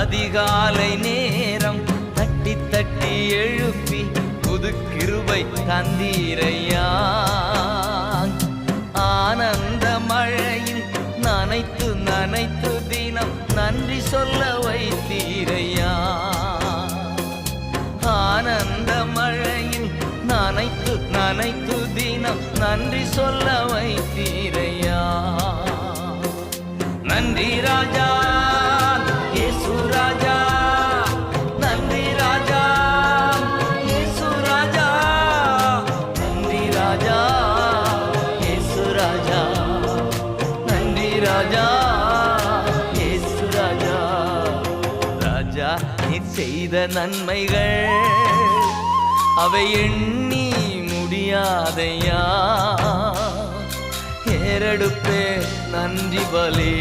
அதிகாலை நேரம் தட்டி தட்டி எழுப்பி புது கிருபை தந்தீரையா. ஆனந்த மழையில் நனைத்து நனைத்து தினம் நன்றி சொல்ல வைத்தீரையா. ஆனந்த மழையில் நனைத்து நனைத்து தினம் நன்றி சொல்ல வைத்தீரையா. நன்றி ராஜா இயேசு ராஜா, நன்றி ராஜா இயேசு ராஜா, நன்றி ராஜா இயேசு ராஜா, நன்றி ராஜா இயேசு ராஜா. ராஜா நீர் செய்த நன்மைகள் அவை எண்ணி முடியாதையா. ஏறெடுப்பே நன்றி பலே.